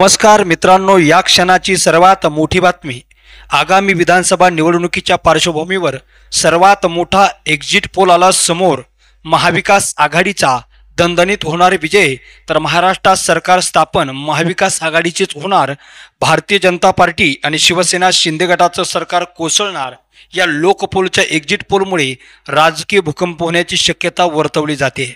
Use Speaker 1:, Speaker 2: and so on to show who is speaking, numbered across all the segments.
Speaker 1: नमस्कार मित्रांनो, या क्षणाची सर्वात मोठी बातमी। आगामी विधानसभा निवडणुकीच्या पार्श्वभूमीवर सर्वात मोठा एक्झिट पोल आला समोर। महाविकास आघाडीचा दणदणीत होणार विजय, तर महाराष्ट्रात सरकार स्थापन महाविकास आघाडीचेच होणार। भारतीय जनता पार्टी आणि शिवसेना शिंदे गटाचं सरकार कोसळणार। या लोकपोलच्या एक्झिट पोलमुळे राजकीय भूकंप होण्याची शक्यता वर्तवली जाते।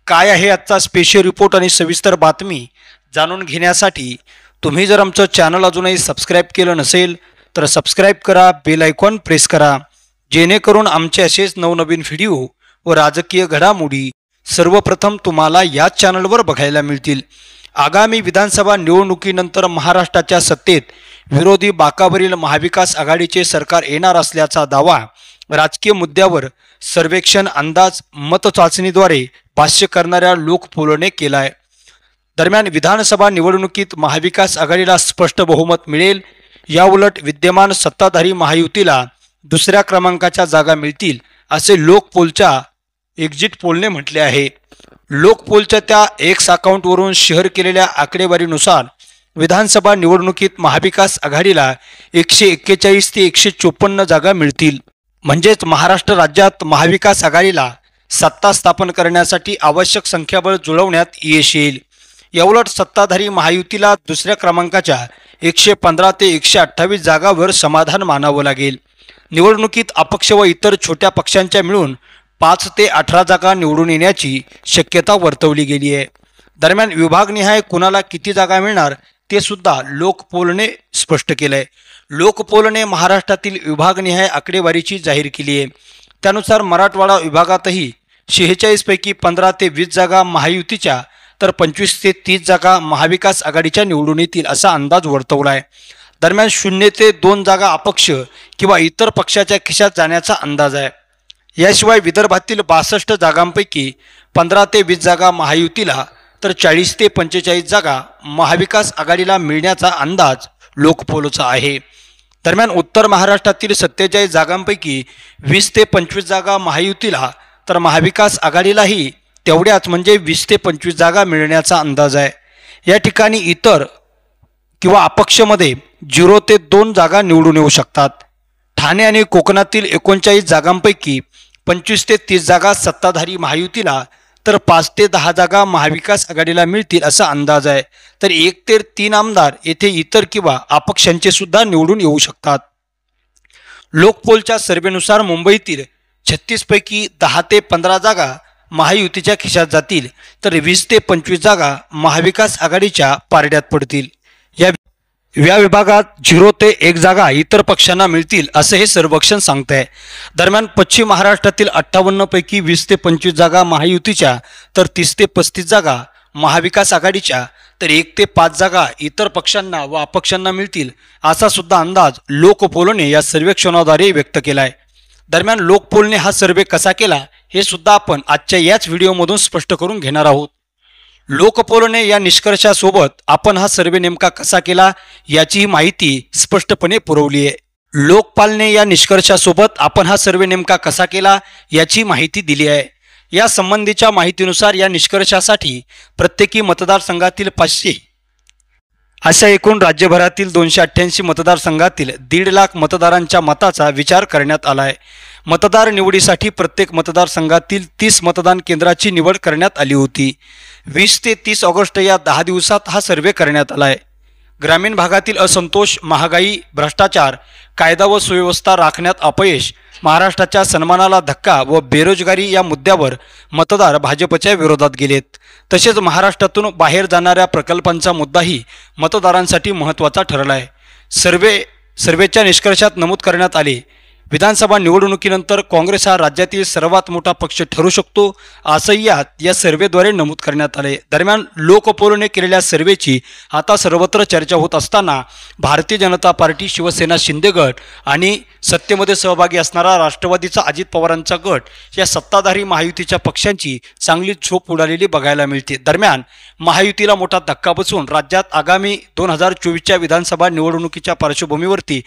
Speaker 1: काय आहे आजचा स्पेशल रिपोर्ट आणि सविस्तर बातमी जाणून घेण्यासाठी तुम्ही जर आमचं चॅनल अजूनही सबस्क्राइब केलं नसेल तर सबस्क्राइब करा, बेल आयकॉन प्रेस करा, जेणेकरून आमचे असेच नवनवीन व्हिडिओ व राजकीय घडामोडी सर्वप्रथम तुम्हाला या चॅनलवर बघायला मिळतील। आगामी विधानसभा निवडणुकीनंतर महाराष्ट्राच्या सत्तेत विरोधी बाकावरील महाविकास आघाडीचे सरकार येणार असल्याचा दावा राजकीय मुद्द्यावर सर्वेक्षण, अंदाज, मत चाचणीद्वारे भाष्य करणाऱ्या लोकपोलने केला आहे। दरम्यान विधानसभा निवडणुकीत महाविकास आघाडीला स्पष्ट बहुमत मिळेल, याउलट विद्यमान सत्ताधारी महायुतीला दुसऱ्या क्रमांकाच्या जागा मिळतील असे लोकपोलच्या एक्झिट पोलने म्हटले आहे। लोकपोलच्या त्या एक्स अकाउंटवरून शेअर केलेल्या आकडेवारीनुसार विधानसभा निवडणुकीत महाविकास आघाडीला 141 ते 154 जागा मिळतील। म्हणजेच महाराष्ट्र राज्यात महाविकास आघाडीला सत्ता स्थापन करण्यासाठी आवश्यक संख्याबळ जुळवण्यात यश येईल। याउलट सत्ताधारी महायुतीला दुसऱ्या क्रमांकाच्या 115 ते 128 जागांवर समाधान मानावं लागेल। निवडणुकीत अपक्ष व इतर छोट्या पक्षांच्या मिळून 5 ते 18 जागा निवडून येण्याची शक्यता वर्तवली गेली आहे। दरम्यान विभागनिहाय कुणाला किती जागा मिळणार ते सुद्धा लोकपोलने स्पष्ट केलंय। लोकपोलने महाराष्ट्रातील विभागनिहाय आकडेवारीची जाहीर केली आहे। त्यानुसार मराठवाडा विभागातही 46 पैकी 15 ते 20 जागा महायुतीच्या तर 25 ते 30 जागा महाविकास आघाडीच्या निवडून येतील असा अंदाज वर्तवला आहे। दरम्यान 0 ते 2 जागा अपक्ष किंवा इतर पक्षाच्या खिशात जाण्याचा अंदाज आहे। याशिवाय विदर्भातील 62 जागांपैकी 15 ते 20 जागा महायुतीला तर 40 ते 45 जागा महाविकास आघाडीला मिळण्याचा अंदाज लोकपोलचा आहे। दरम्यान उत्तर महाराष्ट्रातील 47 जागांपैकी 20 ते 25 जागा महायुतीला तर महाविकास आघाडीलाही तेवढ्याच म्हणजे 20 ते 25 जागा मिळण्याचा अंदाज आहे। या ठिकाणी इतर किंवा अपक्षमध्ये 0 ते 2 जागा निवडून येऊ शकतात। ठाणे आणि कोकणातील 39 जागांपैकी 25 ते 30 जागा सत्ताधारी महायुतीला तर 5 ते 10 जागा महाविकास आघाडीला मिळतील असा अंदाज आहे। तर 1 ते 3 आमदार येथे इतर किंवा अपक्षांचे सुद्धा निवडून येऊ शकतात। लोकपोलच्या सर्वेनुसार मुंबईतील 36 पैकी 10 ते 15 जागा महायुतीच्या खिशात जातील तर 20 ते 25 जागा महाविकास आघाडीच्या पारड्यात पडतील। या विभागात 0 ते 1 जागा इतर पक्षांना मिळतील असे हे सर्वेक्षण सांगते। दरम्यान पश्चिम महाराष्ट्रातील 58 पैकी 20 ते 25 जागा महायुतीच्या तर 30 ते 35 जागा महाविकास आघाडीच्या तर 1 ते 5 जागा इतर पक्षांना व अपक्षांना मिळतील असा सुद्धा अंदाज लोकपोलने या सर्वेक्षणाद्वारे व्यक्त केला आहे। दरम्यान लोकपोलने हा सर्वे कसा केला हे सुद्धा आपण आजच्या याच व्हिडिओमधून स्पष्ट करून घेणार आहोत। लोकपोलने या निष्कर्षासोबत आपण हा सर्वे नेमका कसा केला याची माहिती स्पष्टपणे पुरवली आहे। लोकपालने या निष्कर्षासोबत आपण हा सर्वे नेमका कसा केला याची माहिती दिली आहे। या संबंधीच्या माहितीनुसार या निष्कर्षासाठी प्रत्येकी मतदारसंघातील 500 अशा एकूण राज्यभरातील 288 मतदारसंघातील 1.5 लाख मतदारांच्या मताचा विचार करण्यात आला आहे। मतदार निवडीसाठी प्रत्येक मतदारसंघातील 30 मतदान केंद्राची निवड करण्यात आली होती। 20 ते 30 ऑगस्ट या 10 दिवसात हा सर्वे करण्यात आला आहे। ग्रामीण भागातील असंतोष, महागाई, भ्रष्टाचार, कायदा व सुव्यवस्था राखण्यात अपयश, महाराष्ट्राच्या सन्मानाला धक्का व बेरोजगारी या मुद्द्यावर मतदार भाजपच्या विरोधात गेलेत। तसेच महाराष्ट्रातून बाहेर जाणाऱ्या प्रकल्पांचा मुद्दाही मतदारांसाठी महत्त्वाचा ठरला आहे। सर्वेच्या निष्कर्षात नमूद करण्यात आले, विधानसभा निवडणुकीनंतर काँग्रेस हा राज्यातील सर्वात मोठा पक्ष ठरू शकतो असंही या सर्वेद्वारे नमूद करण्यात आले। दरम्यान लोकपोलने केलेल्या सर्वेची आता सर्वत्र चर्चा होत असताना भारतीय जनता पार्टी, शिवसेना शिंदे गट आणि सत्तेमध्ये सहभागी असणारा राष्ट्रवादीचा अजित पवारांचा गट या सत्ताधारी महायुतीच्या पक्षांची चांगली झोप उडालेली बघायला मिळते। दरम्यान महायुतीला मोठा धक्का बसून राज्यात आगामी 2024च्या विधानसभा निवडणुकीच्या पार्श्वभूमीवरती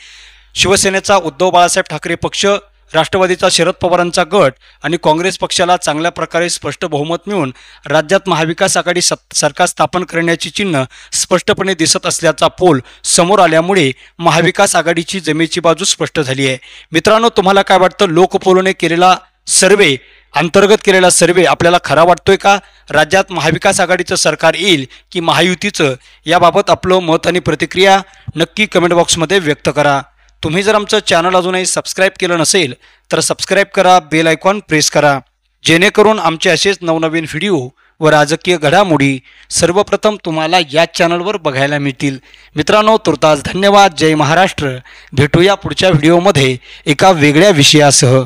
Speaker 1: शिवसेनेचा उद्धव बाळासाहेब ठाकरे पक्ष राष्ट्रवादीचा शरद पवारांचा गट आणि काँग्रेस पक्षाला चांगल्या प्रकारे स्पष्ट बहुमत मिळून राज्यात महाविकास आघाडी सरकार स्थापन करण्याची चिन्ह स्पष्टपणे दिसत असल्याचा पोल समोर आल्यामुळे महाविकास आघाडीची जमेची बाजू स्पष्ट झाली आहे। मित्रांनो, तुम्हाला काय वाटतं? लोकपोलने केलेला सर्वे, अंतर्गत केलेला सर्वे आपल्याला खरा वाटतोय का? राज्यात महाविकास आघाडीचं सरकार येईल की महायुतीचं? याबाबत आपलं मत आणि प्रतिक्रिया नक्की कमेंट बॉक्समध्ये व्यक्त करा। तुम्ही जर आमचं चॅनल अजूनही सबस्क्राईब केलं नसेल तर सबस्क्राईब करा, बेल आयकॉन प्रेस करा, जेणेकरून आमचे असेच नवनवीन व्हिडिओ व राजकीय घडामोडी सर्वप्रथम तुम्हाला या चॅनलवर बघायला मिळतील। मित्रांनो, तुर्तास धन्यवाद। जय महाराष्ट्र। भेटूया पुढच्या व्हिडिओमध्ये एका वेगळ्या विषयासह।